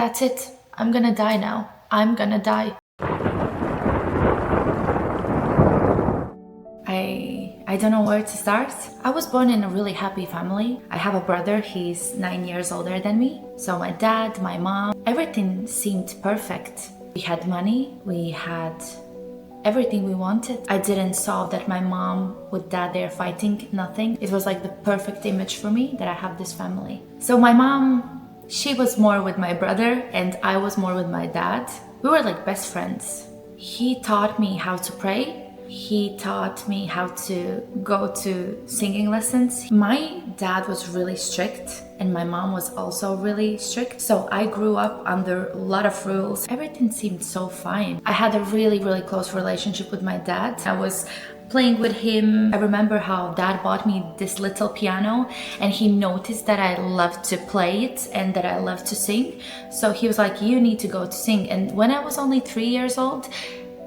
That's it. I'm gonna die now. I'm gonna die. I don't know where to start. I was born in a really happy family. I have a brother, he's 9 years older than me. So my dad, my mom, everything seemed perfect. We had money, we had everything we wanted. I didn't saw that my mom with dad they're fighting, nothing. It was like the perfect image for me that I have this family. So my mom, she was more with my brother and I was more with my dad. We were like best friends. He taught me how to pray. He taught me how to go to singing lessons. My dad was really strict and my mom was also really strict. So I grew up under a lot of rules. Everything seemed so fine. I had a really close relationship with my dad. I was playing with him. I remember how dad bought me this little piano and he noticed that I loved to play it and that I loved to sing. So he was like, you need to go to sing. And when I was only 3 years old,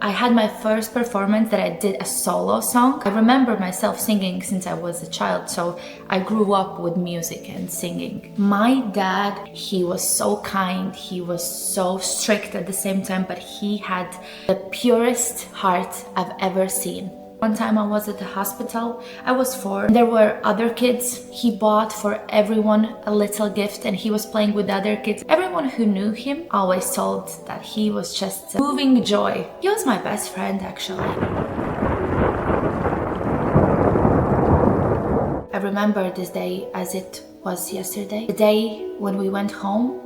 I had my first performance that I did a solo song. I remember myself singing since I was a child, so I grew up with music and singing. My dad, he was so kind, he was so strict at the same time, but he had the purest heart I've ever seen. One time I was at the hospital, I was 4. There were other kids. He bought for everyone a little gift and he was playing with other kids. Everyone who knew him always told that he was just moving joy. He was my best friend actually. I remember this day as it was yesterday. The day when we went home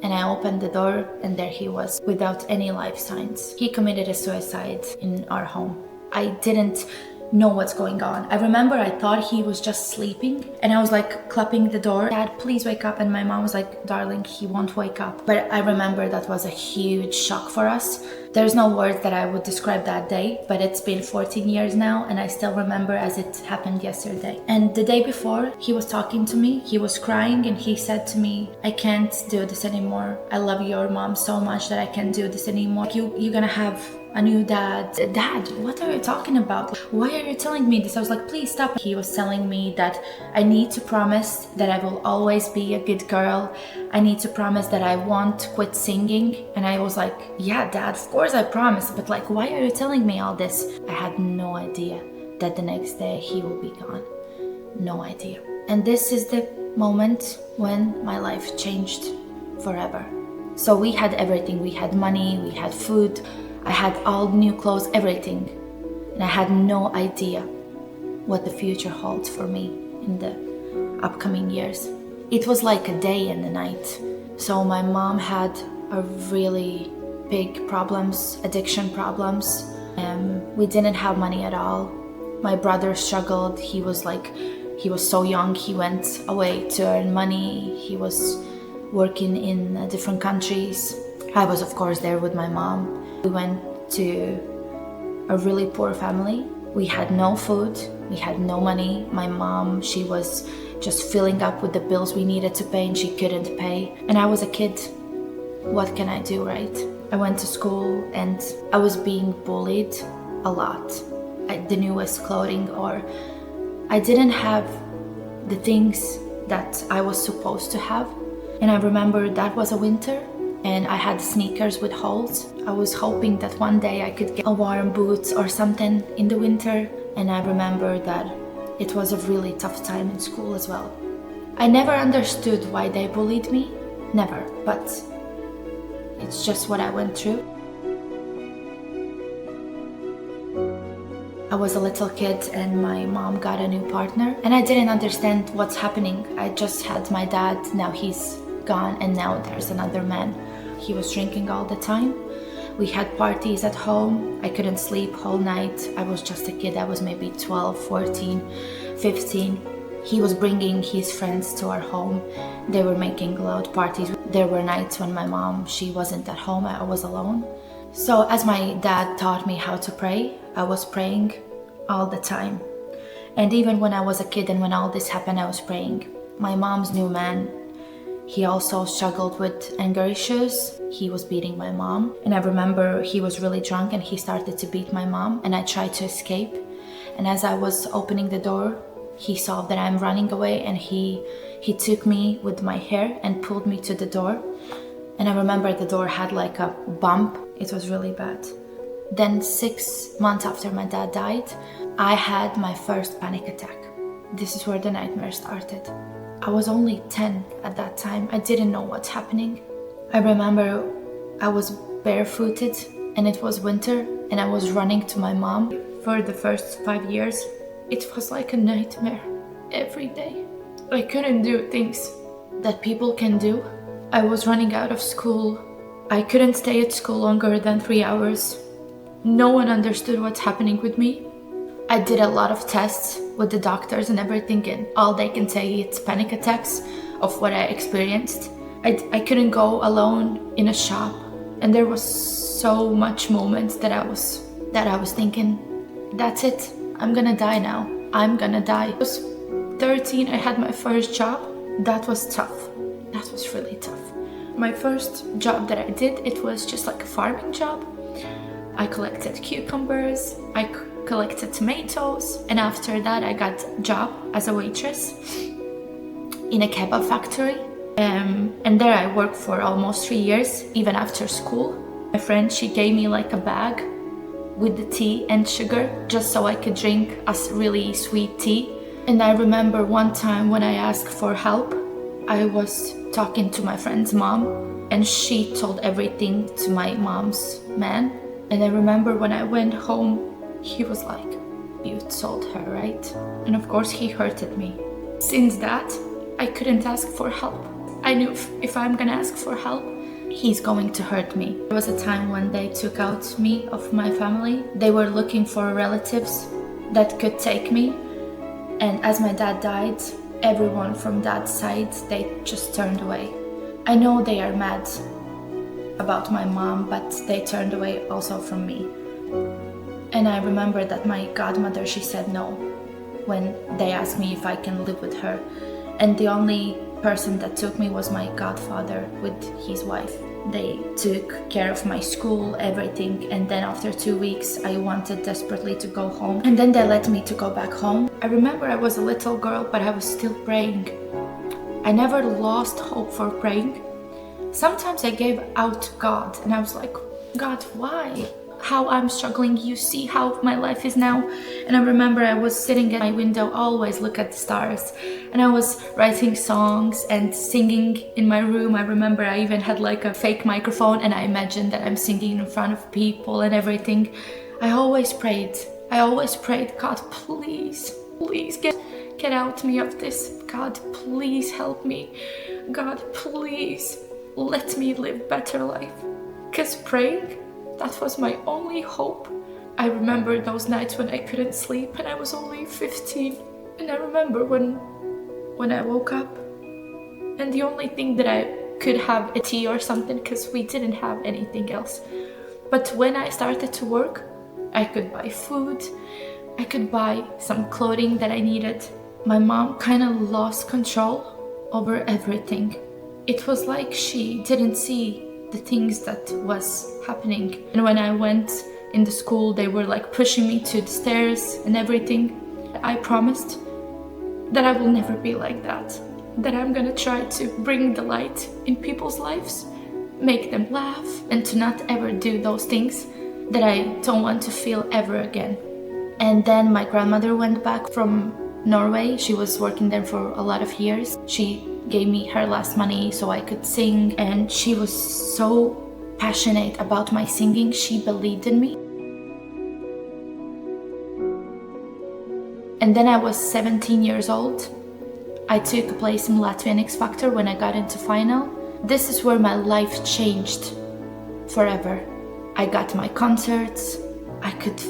and I opened the door and there he was without any life signs. He committed a suicide in our home. I didn't know what's going on. I remember I thought he was just sleeping and I was like clapping the door. Dad, please wake up. And my mom was like, darling, he won't wake up. But I remember that was a huge shock for us. There's no words that I would describe that day, but it's been 14 years now and I still remember as it happened yesterday. And the day before, he was talking to me, he was crying and he said to me, I can't do this anymore. I love your mom so much that I can't do this anymore. You're gonna have a new dad. Dad, what are you talking about? Why are you telling me this? I was like, please stop. He was telling me that I need to promise that I will always be a good girl. I need to promise that I won't quit singing. And I was like, yeah, Dad, of course I promise. But like, why are you telling me all this? I had no idea that the next day he will be gone. No idea. And this is the moment when my life changed forever. So we had everything. We had money, we had food, I had all new clothes, everything. And I had no idea what the future holds for me in the upcoming years. It was like a day and a night. So my mom had a really big problems, addiction problems. We didn't have money at all. My brother struggled. He was so young. He went away to earn money. He was working in different countries. I was of course there with my mom. We went to a really poor family. We had no food, we had no money. My mom, she was just filling up with the bills we needed to pay and she couldn't pay. And I was a kid. What can I do, right? I went to school and I was being bullied a lot. The newest clothing, or I didn't have the things that I was supposed to have. And I remember that was a winter and I had sneakers with holes. I was hoping that one day I could get a warm boots or something in the winter. And I remember that it was a really tough time in school as well. I never understood why they bullied me, never, but it's just what I went through. I was a little kid and my mom got a new partner and I didn't understand what's happening. I just had my dad, now he's gone and now there's another man. He was drinking all the time. We had parties at home. I couldn't sleep whole night. I was just a kid. I was maybe 12, 14, 15. He was bringing his friends to our home. They were making loud parties. There were nights when my mom, she wasn't at home. I was alone. So as my dad taught me how to pray, I was praying all the time. And even when I was a kid and when all this happened, I was praying. My mom's new man, he also struggled with anger issues. He was beating my mom. And I remember he was really drunk and he started to beat my mom and I tried to escape. And as I was opening the door, he saw that I'm running away and he took me with my hair and pulled me to the door. And I remember the door had like a bump. It was really bad. Then 6 months after my dad died, I had my first panic attack. This is where the nightmare started. I was only 10 at that time. I didn't know what's happening. I remember I was barefooted and it was winter and I was running to my mom. For the first 5 years, it was like a nightmare every day. I couldn't do things that people can do. I was running out of school. I couldn't stay at school longer than 3 hours. No one understood what's happening with me. I did a lot of tests with the doctors and everything, and all they can say it's panic attacks of what I experienced. I couldn't go alone in a shop, and there was so much moments that I was thinking, that's it, I'm gonna die now. I'm gonna die. I was 13, I had my first job. That was tough. That was really tough. My first job that I did, it was just like a farming job. I collected cucumbers, I collected tomatoes, and after that I got a job as a waitress in a kebab factory. And there I worked for almost 3 years, even after school. My friend, she gave me like a bag with the tea and sugar just so I could drink a really sweet tea. And I remember one time when I asked for help, I was talking to my friend's mom and she told everything to my mom's man. And I remember when I went home, he was like, you told her, right? And of course he hurted me. Since that, I couldn't ask for help. I knew if I'm gonna ask for help, he's going to hurt me. There was a time when they took out me of my family. They were looking for relatives that could take me. And as my dad died, everyone from that side, they just turned away. I know they are mad about my mom, but they turned away also from me. And I remember that my godmother, she said no when they asked me if I can live with her. And the only person that took me was my godfather with his wife. They took care of my school, everything, and then after 2 weeks I wanted desperately to go home, and then they let me to go back home. I remember I was a little girl, but I was still praying. I never lost hope for praying. Sometimes I gave out to God and I was like, God, why? How I'm struggling, you see how my life is now. And I remember I was sitting at my window, always look at the stars, and I was writing songs and singing in my room. I remember I even had like a fake microphone and I imagined that I'm singing in front of people and everything. I always prayed, God, please get out me of this. God, please help me. God, please let me live better life. Because praying, that was my only hope. I remember those nights when I couldn't sleep and I was only 15. And I remember when I woke up and the only thing that I could have a tea or something because we didn't have anything else. But when I started to work, I could buy food, I could buy some clothing that I needed. My mom kind of lost control over everything. It was like she didn't see the things that was happening. And when I went in the school, they were like pushing me to the stairs and everything. I promised that I will never be like that I'm gonna try to bring the light in people's lives, make them laugh, and to not ever do those things that I don't want to feel ever again. And then my grandmother went back from Norway. She was working there for a lot of years. She gave me her last money so I could sing, and she was so passionate about my singing. She believed in me. And then I was 17 years old. I took a place in Latvian X Factor when I got into final. This is where my life changed forever. I got my concerts. I could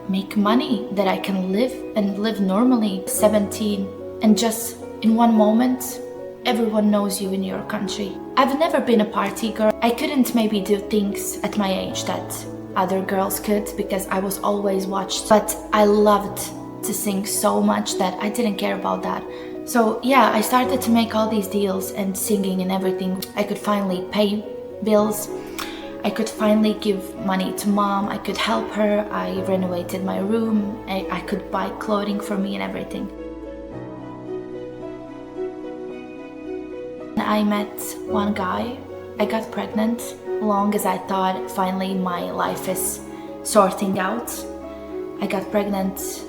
make money that I can live and live normally. 17, and just in one moment, everyone knows you in your country. I've never been a party girl. I couldn't maybe do things at my age that other girls could because I was always watched. But I loved to sing so much that I didn't care about that. So yeah, I started to make all these deals and singing and everything. I could finally pay bills. I could finally give money to mom. I could help her. I renovated my room. I could buy clothing for me and everything. I met one guy I got pregnant long as I thought finally my life is sorting out. I got pregnant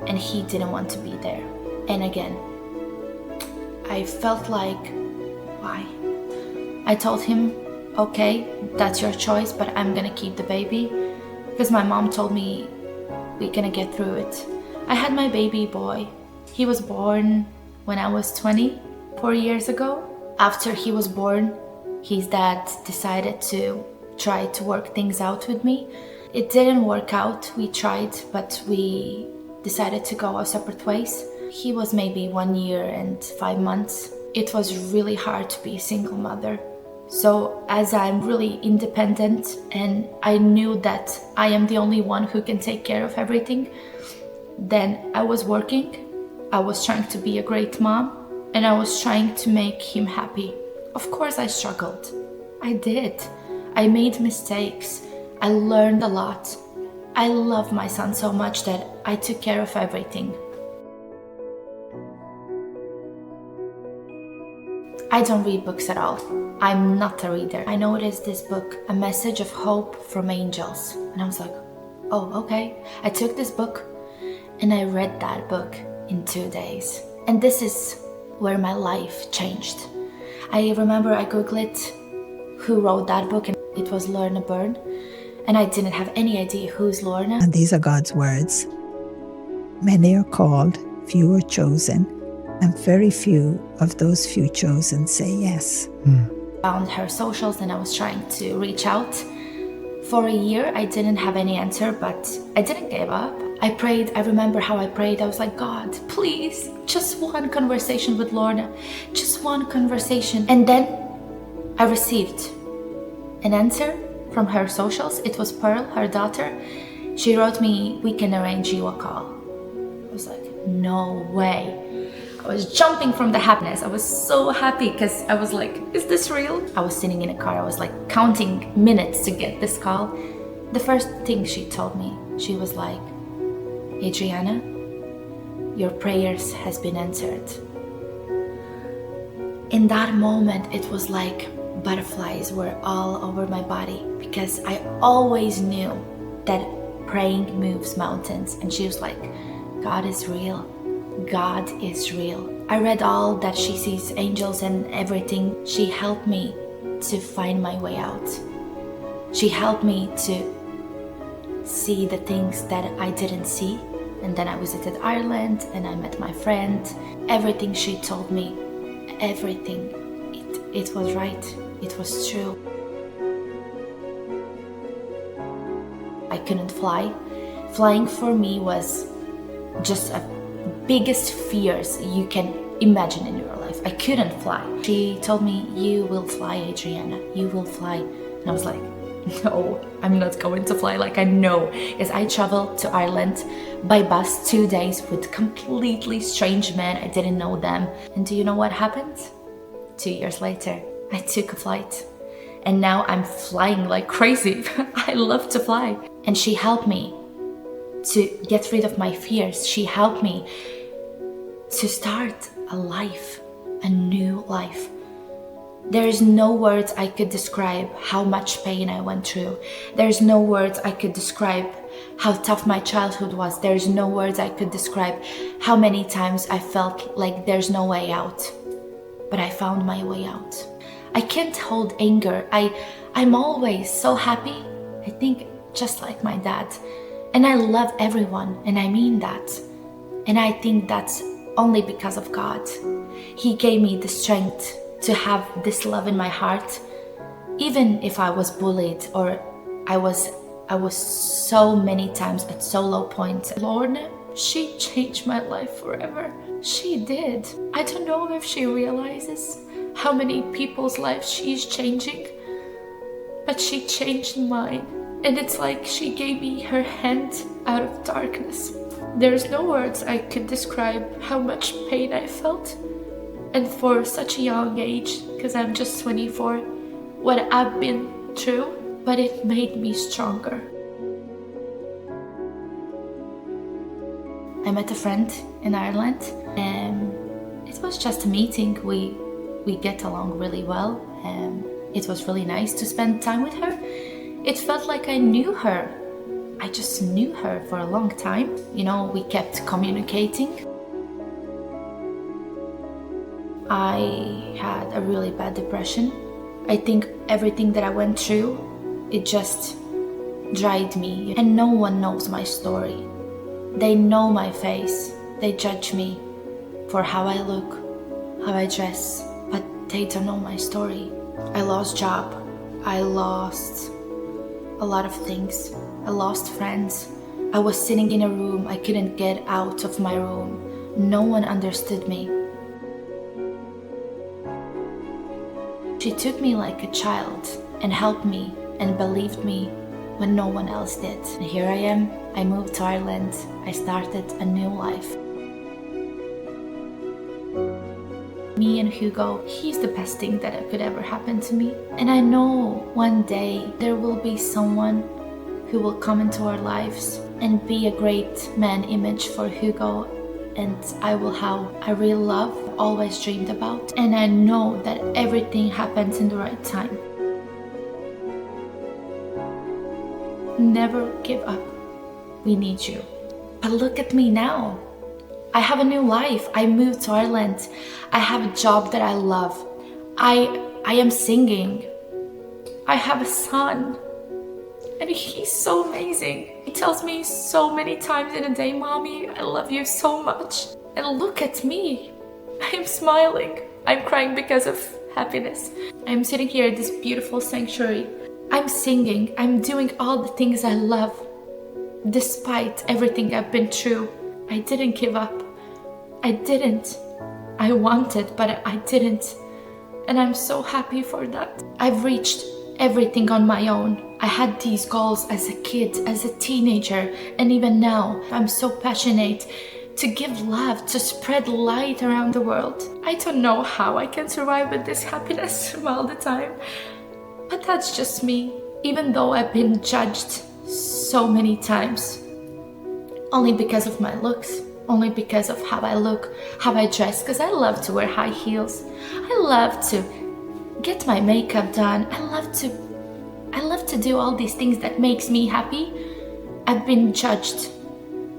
and he didn't want to be there. And again, I felt like, why? I told him, okay, that's your choice, but I'm gonna keep the baby because my mom told me we're gonna get through it. I had my baby boy. He was born when I was 20, 4 years ago. After he was born, his dad decided to try to work things out with me. It didn't work out. We tried, but we decided to go our separate ways. He was maybe 1 year and 5 months. It was really hard to be a single mother. So as I'm really independent and I knew that I am the only one who can take care of everything, then I was working, I was trying to be a great mom, and I was trying to make him happy. Of course I struggled. I did. I made mistakes. I learned a lot. I love my son so much that I took care of everything. I don't read books at all. I'm not a reader. I noticed this book, A Message of Hope from Angels. And I was like, oh, okay. I took this book and I read that book in 2 days. And this is where my life changed. I remember I googled who wrote that book and it was Lorna. And I didn't have any idea who's Lorna. And these are God's words. Many are called, few are chosen, and very few of those few chosen say yes. Found her socials and I was trying to reach out. For a year, I didn't have any answer, but I didn't give up. I prayed. I remember how I prayed. I was like, God, please, just one conversation with Lorna, just one conversation. And then I received an answer from her socials. It was Pearl, her daughter. She wrote me, we can arrange you a call. I was like, no way. I was jumping from the happiness. I was so happy because I was like, is this real? I was sitting in a car. I was like counting minutes to get this call. The first thing she told me, she was like, Adriana, your prayers has been answered. In that moment, it was like butterflies were all over my body because I always knew that praying moves mountains. And she was like, God is real. God is real. I read all that she sees angels and everything. She helped me to find my way out. She helped me to see the things that I didn't see. And then I visited Ireland and I met my friend. Everything she told me, everything, it was right. It was true. I couldn't fly. Flying for me was just a biggest fears you can imagine in your life. I couldn't fly. She told me, you will fly, Adriana, you will fly. And I was like, no, I'm not going to fly. Like, I know, because I traveled to Ireland by bus 2 days with completely strange men. I didn't know them. And do you know what happened? 2 years later, I took a flight and now I'm flying like crazy. I love to fly. And she helped me to get rid of my fears. She helped me to start a life, a new life. There is no words I could describe how much pain I went through. There's no words I could describe how tough my childhood was. There's no words I could describe how many times I felt like there's no way out. But I found my way out. I can't hold anger. I'm always so happy. I think just like my dad. And I love everyone, and I mean that. And I think that's only because of God. He gave me the strength to have this love in my heart, even if I was bullied or I was so many times at so low points. Lorna, she changed my life forever. She did. I don't know if she realizes how many people's lives she's changing, but she changed mine. And it's like she gave me her hand out of darkness. There's no words I could describe how much pain I felt. And for such a young age, because I'm just 24, what I've been through, but it made me stronger. I met a friend in Ireland, and it was just a meeting. We get along really well. It was really nice to spend time with her. It felt like I knew her. I just knew her for a long time. We kept communicating. I had a really bad depression. I think everything that I went through, it just dried me. And no one knows my story. They know my face. They judge me for how I look, how I dress, but they don't know my story. I lost job. I lost a lot of things. I lost friends. I was sitting in a room. I couldn't get out of my room. No one understood me. She took me like a child and helped me and believed me when no one else did. And here I am. I moved to Ireland. I started a new life. Me and Hugo, he's the best thing that could ever happen to me. And I know one day there will be someone who will come into our lives and be a great man image for Hugo, and I will have a real love I've always dreamed about. And I know that everything happens in the right time. Never give up. We need you. But look at me now. I have a new life. I moved to Ireland. I have a job that I love. I am singing. I have a son. And he's so amazing. He tells me so many times in a day, "Mommy, I love you so much." And look at me. I'm smiling. I'm crying because of happiness. I'm sitting here at this beautiful sanctuary. I'm singing. I'm doing all the things I love. Despite everything I've been through, I didn't give up. I didn't. I wanted, but I didn't. And I'm so happy for that. I've reached everything on my own. I had these goals as a kid, as a teenager, and even now. I'm so passionate to give love, to spread light around the world. I don't know how I can survive with this happiness all the time, but that's just me. Even though I've been judged so many times, only because of my looks, only because of how I look, how I dress, because I love to wear high heels. I love to get my makeup done. I love to do all these things that makes me happy. I've been judged,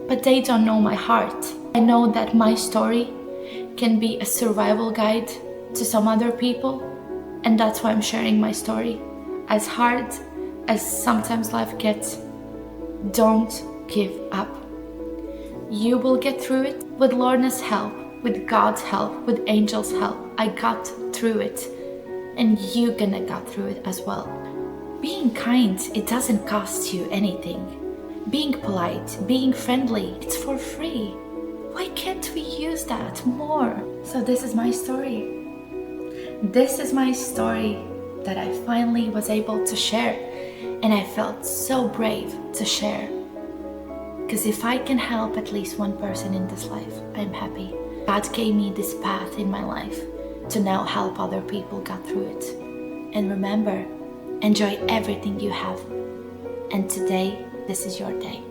but they don't know my heart. I know that my story can be a survival guide to some other people, and that's why I'm sharing my story. As hard as sometimes life gets, don't give up. You will get through it with Lorna's help, with God's help, with angels' help. I got through it, and you're gonna get through it as well. Being kind, it doesn't cost you anything. Being polite, being friendly, it's for free. Why can't we use that more? So this is my story. This is my story that I finally was able to share, and I felt so brave to share. Because if I can help at least one person in this life, I'm happy. God gave me this path in my life to now help other people get through it. And remember, enjoy everything you have. And today, this is your day.